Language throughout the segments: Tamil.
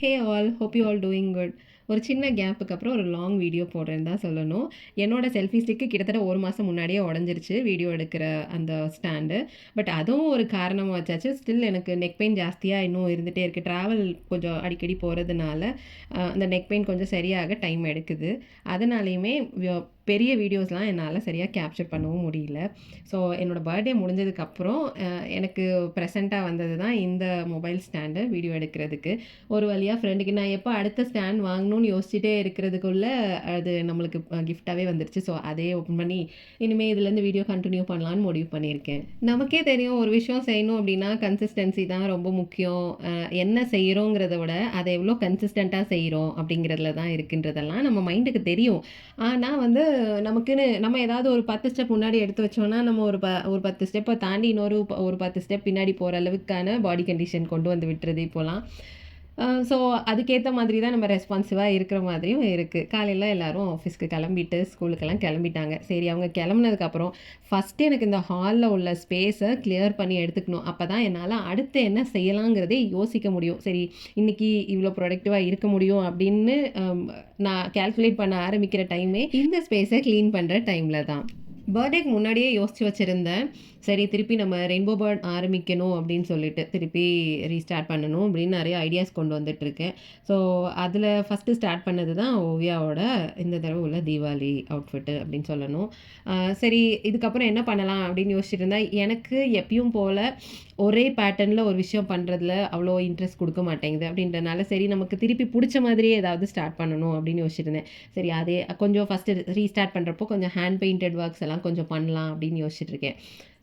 Hey all, hope you all doing good. ஒரு சின்ன கேப்புக்கு அப்புறம் ஒரு லாங் வீடியோ போடுறேன்னு தான் சொல்லணும். என்னோட செல்ஃபி ஸ்டிக்கு கிட்டத்தட்ட 1 மாதம் முன்னாடியே உடஞ்சிருச்சு வீடியோ எடுக்கிற அந்த ஸ்டாண்டு. பட் அதுவும் ஒரு காரணமாக வச்சாச்சு. ஸ்டில் எனக்கு நெக் பெயின் ஜாஸ்தியாக இன்னும் இருந்துகிட்டே இருக்குது. ட்ராவல் கொஞ்சம் அடிக்கடி போகிறதுனால அந்த நெக் பெயின் கொஞ்சம் சரியாக டைம் எடுக்குது. அதனாலேயுமே பெரிய வீடியோஸ்லாம் என்னால் சரியாக கேப்சர் பண்ணவும் முடியல. ஸோ என்னோடய பர்த்டே முடிஞ்சதுக்கப்புறம் எனக்கு ப்ரெசண்ட்டாக வந்தது தான் இந்த மொபைல் ஸ்டாண்டு வீடியோ எடுக்கிறதுக்கு. ஒரு வழியாக ஃப்ரெண்டுக்கு நான் எப்போ அடுத்த ஸ்டாண்ட் வாங்கணும்னு யோசிச்சுட்டே இருக்கிறதுக்குள்ளே அது நம்மளுக்கு கிஃப்டாகவே வந்துருச்சு. ஸோ அதே ஓப்பன் பண்ணி இனிமேல் இதுலேருந்து வீடியோ கண்டினியூ பண்ணலான்னு முடிவு பண்ணியிருக்கேன். நமக்கே தெரியும் ஒரு விஷயம் செய்யணும் அப்படின்னா கன்சிஸ்டன்சி தான் ரொம்ப முக்கியம். என்ன செய்கிறோங்கிறத விட அதை எவ்வளோ கன்சிஸ்டண்ட்டாக செய்கிறோம் அப்படிங்கிறதுல தான் இருக்குன்றதெல்லாம் நம்ம மைண்டுக்கு தெரியும். ஆனால் வந்து நமக்குன்னு நம்ம ஏதாவது ஒரு 10 ஸ்டெப் முன்னாடி எடுத்து வச்சோம்னா நம்ம ஒரு 10 ஸ்டெப்பை தாண்டி ஒரு 10 ஸ்டெப் பின்னாடி போகிற அளவுக்கான பாடி கண்டிஷன் கொண்டு வந்து விட்டுறது இப்போலாம். ஸோ அதுக்கேற்ற மாதிரி தான் நம்ம ரெஸ்பான்சிவாக இருக்கிற மாதிரியும் இருக்குது. காலையில் எல்லோரும் ஆஃபீஸ்க்கு கிளம்பிட்டு ஸ்கூலுக்கெல்லாம் கிளம்பிட்டாங்க. சரி, அவங்க கிளம்புனதுக்கப்புறம் ஃபஸ்ட்டு எனக்கு இந்த ஹாலில் உள்ள ஸ்பேஸை கிளியர் பண்ணி எடுத்துக்கணும். அப்போ தான் என்னால் அடுத்து என்ன செய்யலாங்கிறதே யோசிக்க முடியும். சரி, இன்றைக்கி இவ்வளோ ப்ரொடக்டிவாக இருக்க முடியும் அப்படின்னு நான் கேல்குலேட் பண்ண ஆரம்பிக்கிற டைமே இந்த ஸ்பேஸை க்ளீன் பண்ணுற டைமில் தான். பர்த்டேக்கு முன்னாடியே யோசித்து வச்சுருந்தேன். சரி, திருப்பி நம்ம ரெயின்போ பேர்ட் ஆரம்பிக்கணும் அப்படின்னு சொல்லிட்டு திருப்பி ரீஸ்டார்ட் பண்ணணும் அப்படின்னு நிறைய ஐடியாஸ் கொண்டு வந்துட்டுருக்கேன். ஸோ அதில் ஃபஸ்ட்டு ஸ்டார்ட் பண்ணது தான் ஓவியாவோட இந்த தடவை உள்ள தீபாவளி அவுட்ஃபிட்டு அப்படின்னு சொல்லணும். சரி, இதுக்கப்புறம் என்ன பண்ணலாம் அப்படின்னு யோசிச்சுட்டு இருந்தேன். எனக்கு எப்பயும் போல் ஒரே பேட்டர்னில் ஒரு விஷயம் பண்ணுறதுல அவ்வளோ இன்ட்ரெஸ்ட் கொடுக்க மாட்டேங்குது. அப்படின்றனால சரி, நமக்கு திருப்பி பிடிச்ச மாதிரியே ஏதாவது ஸ்டார்ட் பண்ணணும் அப்படின்னு யோசிச்சுருந்தேன். சரி, அதே கொஞ்சம் ஃபஸ்ட்டு ரீஸ்டார்ட் பண்ணுறப்போ கொஞ்சம் ஹேண்ட் பெயிண்டட் ஒர்க்ஸ் எல்லாம் கொஞ்சம் பண்ணலாம் அப்படின்னு யோசிச்சுட்ருக்கேன்.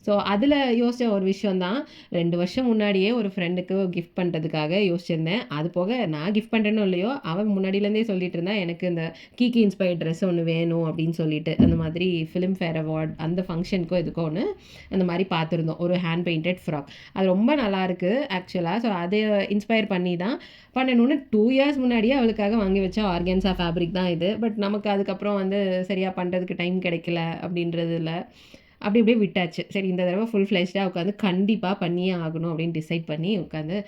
ஸோ அதில் யோசித்த ஒரு விஷயம் தான், 2 வருஷம் முன்னாடியே ஒரு ஃப்ரெண்டுக்கு கிஃப்ட் பண்ணுறதுக்காக யோசிச்சிருந்தேன். அது போக நான் கிஃப்ட் பண்ணுறேனோ இல்லையோ, அவன் முன்னாடியிலேருந்தே சொல்லிட்டு இருந்தான் எனக்கு இந்த கீக்கி இன்ஸ்பயர்ட் ட்ரெஸ் ஒன்று வேணும் அப்படின்னு சொல்லிட்டு. அந்த மாதிரி ஃபிலிம்ஃபேர் அவார்ட் அந்த ஃபங்க்ஷனுக்கோ இதுக்கோ ஒன்று அந்த மாதிரி பார்த்துருந்தோம். ஒரு ஹேண்ட் பெயிண்டட் ஃப்ராக். அது ரொம்ப நல்லாயிருக்கு ஆக்சுவலாக. ஸோ அதை இன்ஸ்பயர் பண்ணி தான் பண்ணணும்னு 2 இயர்ஸ் முன்னாடியே அவளுக்காக வாங்கி வச்ச ஆர்கன்ஸா ஃபேப்ரிக் தான் இது. பட் நமக்கு அதுக்கப்புறம் வந்து சரியாக பண்ணுறதுக்கு டைம் கிடைக்கல அப்படின்றதுல அப்படி அப்படியே விட்டாச்சு. சரி, இந்த தடவை ஃபுல் ஃப்ளெஷ்டாக உட்காந்து கண்டிப்பாக பண்ணியே ஆகணும் அப்படின்னு டிசைட் பண்ணி உட்காந்து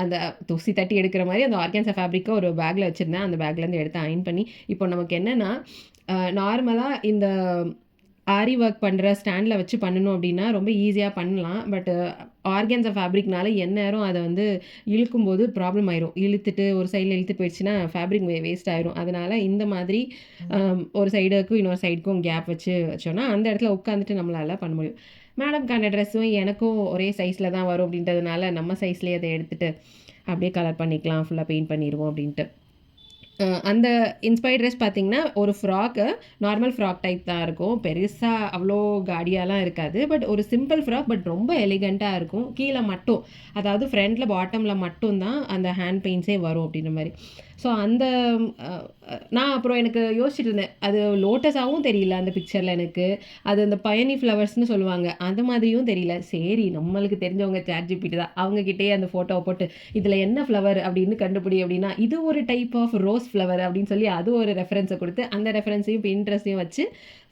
அந்த தூசி தட்டி எடுக்கிற மாதிரி அந்த ஆர்கன்ஸா ஃபேப்ரிக்கை ஒரு பேக்கில் வச்சுருந்தேன். அந்த பேக்லேருந்து எடுத்து அயன் பண்ணி இப்போ நமக்கு என்னென்னா நார்மலாக இந்த ஆரி ஒர்க் பண்ணுற ஸ்டாண்டில் வச்சு பண்ணணும் அப்படின்னா ரொம்ப ஈஸியாக பண்ணலாம். பட் ஆர்கன்ஸா ஃபேப்ரிக்னால எந்நேரம் அதை வந்து இழுக்கும்போது ப்ராப்ளம் ஆயிரும். இழுத்துட்டு ஒரு சைடில் இழுத்து போயிடுச்சுன்னா ஃபேப்ரிக் வேஸ்ட் ஆயிரும். அதனால் இந்த மாதிரி ஒரு சைடுக்கும் இன்னொரு சைடுக்கும் கேப் வச்சோன்னா அந்த இடத்துல உட்காந்துட்டு நம்மளால் பண்ண முடியும். மேடம்கான ட்ரெஸ்ஸும் எனக்கும் ஒரே சைஸில் தான் வரும் அப்படின்றதுனால நம்ம சைஸ்லேயே அதை எடுத்துகிட்டு அப்படியே கலர் பண்ணிக்கலாம், ஃபுல்லாக பெயிண்ட் பண்ணிடுவோம் அப்படின்ட்டு. அந்த இன்ஸ்பயர்ட் ட்ரெஸ் பார்த்திங்கன்னா ஒரு ஃப்ராக்கு, நார்மல் ஃப்ராக் டைப் தான் இருக்கும். பெருசாக அவ்வளோ காடியாலாம் இருக்காது. பட் ஒரு சிம்பிள் ஃப்ராக், பட் ரொம்ப எலிகண்ட்டாக இருக்கும். கீழே மட்டும், அதாவது ஃப்ரண்ட்டில் பாட்டமில் மட்டும் தான் அந்த ஹேண்ட் பெயிண்ட்ஸே வரும் அப்படின்ற மாதிரி. ஸோ அந்த நான் அப்புறம் எனக்கு யோசிச்சுட்டு இருந்தேன், அது லோட்டஸாகவும் தெரியல அந்த பிக்சரில் எனக்கு. அது அந்த பயனி ஃப்ளவர்ஸ்னு சொல்லுவாங்க, அந்த மாதிரியும் தெரியல. சரி, நம்மளுக்கு தெரிஞ்சவங்க ChatGPT தான், அவங்கக்கிட்டே அந்த ஃபோட்டோவை போட்டு இதில் என்ன ஃப்ளவர் அப்படின்னு கண்டுபிடி அப்படின்னா இது ஒரு டைப் ஆஃப் ரோஸ் ஃப்ளவர் அப்படின்னு சொல்லி அது ஒரு ரெஃபரன்ஸை கொடுத்து அந்த ரெஃபரன்ஸையும் பின்ட்ரெஸ்ட்டையும் வச்சு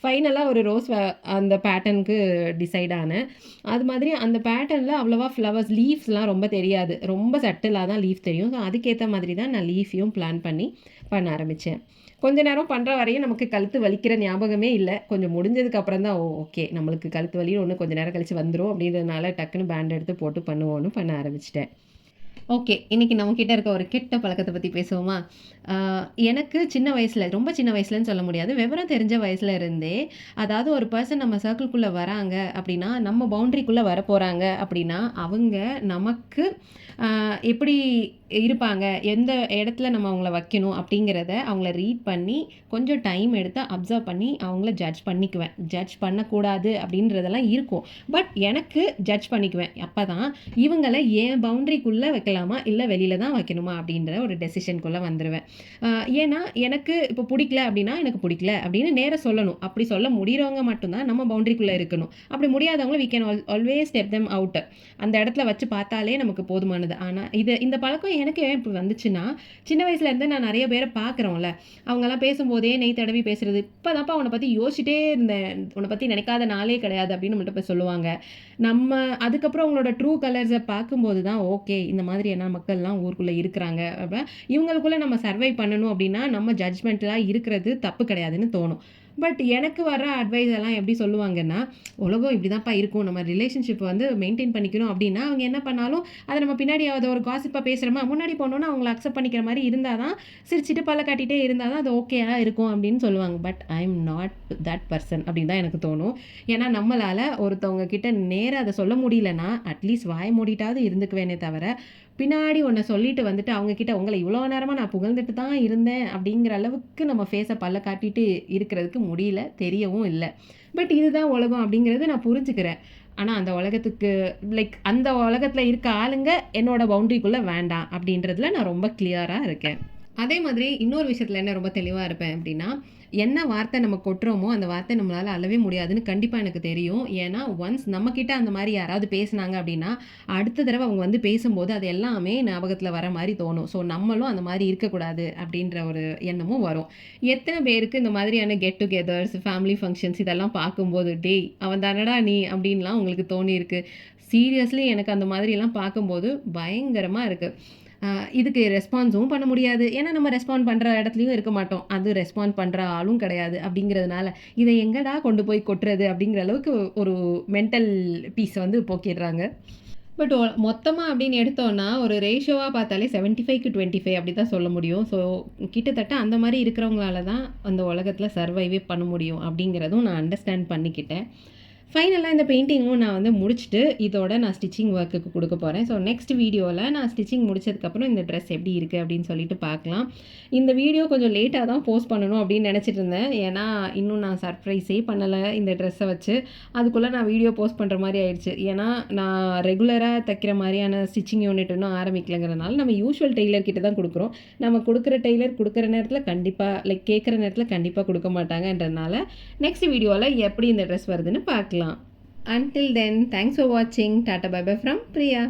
ஃபைனலாக ஒரு ரோஸ் அந்த பேட்டர்னுக்கு டிசைட் ஆனேன். அது மாதிரி அந்த பேட்டர்னில் அவ்வளோவா ஃப்ளவர்ஸ் லீவ்ஸ்லாம் ரொம்ப தெரியாது, ரொம்ப சட்டிலாக தான் லீஃப் தெரியும். ஸோ அதுக்கேற்ற மாதிரி தான் நான் லீஃபையும் பிளான் பண்ணி பண்ண ஆரம்பித்தேன். கொஞ்ச நேரம் பண்ணுற வரையும் நமக்கு கழுத்து வலிக்கிற ஞாபகமே இல்லை. கொஞ்சம் முடிஞ்சதுக்கு அப்புறம் தான் ஓகே, நம்மளுக்கு கழுத்து வலின்னு ஒன்று கொஞ்சம் நேரம் கழித்து வந்துடும் அப்படின்றதுனால டக்குன்னு பேண்ட் எடுத்து போட்டு பண்ணுவோன்னு பண்ண ஆரம்பிச்சிட்டேன். ஓகே, இன்றைக்கி நம்மக்கிட்ட இருக்க ஒரு கெட்ட பழக்கத்தை பற்றி பேசுவோமா? எனக்கு சின்ன வயசில், ரொம்ப சின்ன வயசுலன்னு சொல்ல முடியாது, விவரம் தெரிஞ்ச வயசில் இருந்தே, அதாவது ஒரு பர்சன் நம்ம சர்க்கிள்குள்ளே வராங்க அப்படின்னா, நம்ம பவுண்ட்ரிக்குள்ளே வரப்போகிறாங்க அப்படின்னா, அவங்க நமக்கு எப்படி இருப்பாங்க, எந்த இடத்துல நம்ம அவங்கள வைக்கணும் அப்படிங்கிறத அவங்கள ரீட் பண்ணி கொஞ்சம் டைம் எடுத்து அப்சர்வ் பண்ணி அவங்கள ஜட்ஜ் பண்ணிக்குவேன். ஜட்ஜ் பண்ணக்கூடாது அப்படின்றதெல்லாம் இருக்கும். பட் எனக்கு ஜட்ஜ் பண்ணிக்குவேன். அப்போ தான் இவங்களை என் பவுண்ட்ரிக்குள்ளே வைக்கலாமா இல்லை வெளியில் தான் வைக்கணுமா அப்படின்ற ஒரு டெசிஷனுக்குள்ளே வந்துடுவேன். ஏன்னா எனக்கு இப்போ பிடிக்கல அப்படின்னா எனக்கு பிடிக்கல அப்படின்னு நேராக சொல்லணும். அப்படி சொல்ல முடிகிறவங்க மட்டும்தான் நம்ம பவுண்ட்ரிக்குள்ளே இருக்கணும். அப்படி முடியாதவங்கள we can always step them out. அந்த இடத்துல வச்சு பார்த்தாலே நமக்கு போதுமானது. ஆனால் இந்த பழக்கம் எனக்கு ஏன் இப்படி வந்துச்சுன்னா, சின்ன வயசுலேருந்து நான் நிறைய பேரை பார்க்குறோம்ல, அவங்கலாம் பேசும்போதே நெய் தடவி பேசுறது, "இப்போதான்ப்பா உன்னை பற்றி யோசிச்சிட்டே இருந்தேன், உன்னை பற்றி நினைக்காத நாளே கிடையாது" அப்படின்னு நம்மள்ட்ட போய் சொல்லுவாங்க. நம்ம அதுக்கப்புறம் அவங்களோட ட்ரூ கலர்ஸை பார்க்கும்போது தான், ஓகே இந்த மாதிரியான மக்கள்லாம் ஊருக்குள்ளே இருக்கிறாங்க. அப்போ இவங்களுக்குள்ளே நம்ம சர்வை பண்ணணும் அப்படின்னா, நம்ம ஜட்ஜ்மெண்ட்லாம் இருக்கிறது தப்பு கிடையாதுன்னு தோணும். பட் எனக்கு வர அட்வைஸ் எல்லாம் எப்படி சொல்லுவாங்கன்னா, உலகம் இப்படி தான்ப்பா இருக்கும். நம்ம ரிலேஷன்ஷிப் வந்து மெயின்டெயின் பண்ணிக்கணும் அப்படின்னா, அவங்க என்ன பண்ணாலும் அத நம்ம பின்னாடி அத ஒரு காசிப்பா பேசுறோமா, முன்னாடி போனோம்னா அவங்கள அக்செப்ட் பண்ணிக்கிற மாரி இருந்தா தான், சிரிச்சுட்டு பல்ல காட்டிட்டே இருந்தா தான் அது ஓகேயா இருக்கும் அப்படின்னு சொல்லுவாங்க. But I am not that person அப்படின்னு தான் எனக்கு தோணும். ஏன்னா நம்மளால ஒருத்தவங்க கிட்ட நேரா அத சொல்ல முடியலன்னா, அட்லீஸ்ட் வாய மூடிட்டாவது இருந்துக்குவேனே தவிர, பின்னாடி ஒண்ண சொல்லிட்டு வந்துட்டு அவங்க கிட்ட உங்கள இவ்வளோ நேரமா நான் புகழ்ந்துட்டு தான் இருந்தேன் அப்படிங்கிற அளவுக்கு நம்ம ஃபேஸ பல்ல காட்டிட்டு இருக்கிறதுக்கு முடியல, தெரியவும் இல்ல. பட் இதுதான் உலகம் அப்படிங்கிறது நான் புரிஞ்சுக்கிறேன். ஆனா அந்த உலகத்துக்கு லைக் அந்த உலகத்துல இருக்க ஆளுங்க என்னோட பவுண்டரிக்குள்ள வேண்டாம் அப்படின்றதுல நான் ரொம்ப கிளியரா இருக்கேன். அதே மாதிரி இன்னொரு விஷயத்துல என்ன ரொம்ப தெளிவா இருப்பேன் அப்படின்னா, என்ன வார்த்தை நம்ம கொட்டுறோமோ, அந்த வார்த்தை நம்மளால அளவே முடியாதுன்னு கண்டிப்பா எனக்கு தெரியும். ஏன்னா, ஒன்ஸ் நம்மகிட்ட அந்த மாரி யாராவது பேசுனாங்க அப்படின்னா, அடுத்த தடவ அவங்க வந்து பேசும்போது அது எல்லாமே ஞாபகத்துல வர மாரி தோணும். ஸோ, நம்மளும் அந்த மாரி இருக்கக்கூடாது அப்படின்ற ஒரு எண்ணமும் வரும். எத்தன பேருக்கு இந்த மாதிரியான கெட் டுகெதர்ஸ், ஃபேமிலி ஃபங்ஷன்ஸ் இதெல்லாம் பார்க்கும்போது, "டேய் அவன் தானடா நீ" அப்படின்லாம் உங்களுக்கு தோணியிருக்கு. சீரியஸ்லி எனக்கு அந்த மாதிரியெல்லாம் பார்க்கும்போது பயங்கரமா இருக்கு. இதுக்கு ரெஸ்பான்ஸும் பண்ண முடியாது. ஏன்னா நம்ம ரெஸ்பாண்ட் பண்ற இடத்துலயும் இருக்க மாட்டோம். அது ரெஸ்பாண்ட் பண்ற ஆளும் கிடையாது. அப்படிங்கிறதுனால, இத எங்கடா கொண்டு போய் கொட்டுறது? அப்படிங்கிற அளவுக்கு ஒரு மென்டல் பீஸ வந்து போக்கிடுறாங்க. பட் மொத்தமா அப்படின்னு எடுத்தோம்னா, ஒரு ரேஷியோவா பார்த்தாலே 75க்கு 25 அப்படி தான் சொல்ல முடியும். ஸோ கிட்டத்தட்ட அந்த மாரி இருக்கிறவங்களால தான் அந்த உலகத்தில சர்வைவே பண்ண முடியும் அப்படிங்கிறதும் நான் அண்டர்ஸ்டாண்ட் பண்ணிக்கிட்டேன். ஃபைனலா இந்த பெயிண்டிங்கும் நான் வந்து முடிச்சுட்டு, இதோட நான் ஸ்டிச்சிங் ஒர்க்குக்கு குடுக்க போறேன். ஸோ நெக்ஸ்ட் வீடியோல நான் ஸ்டிச்சிங் முடிச்சதுக்கப்புறம் இந்த ட்ரெஸ் எப்படி இருக்கு அப்படின்னு சொல்லிட்டு பார்க்கலாம். இந்த வீடியோ கொஞ்சம் லேட்டா தான் போஸ்ட் பண்ணணும் அப்படின்னு நெனச்சிட்டு இருந்தேன். ஏன்னா, இன்னும் நான் சர்ப்ரைஸே பண்ணல இந்த ட்ரெஸ்ஸ வச்சு. அதுக்குள்ள நான் வீடியோ போஸ்ட் பண்ற மாரி ஆயிடுச்சு. ஏன்னா, நான் ரெகுலரா தைக்கிற மாரியான ஸ்டிச்சிங் யூனிட் இன்னும் ஆரம்பிக்கலங்கிறனால, நம்ம யூசுவல் டெய்லர் கிட்ட தான் குடுக்குறோம். நம்ம குடுக்குற டெய்லர் குடுக்குற நேரத்தில கண்டிப்பா லைக் கேட்குற நேரத்தில கண்டிப்பா குடுக்க மாட்டாங்கன்றதுனால, நெக்ஸ்ட் வீடியோல எப்படி இந்த ட்ரெஸ் வருதுன்னு பார்க்கலாம். Until then, thanks for watching. Tata bye bye from Priya.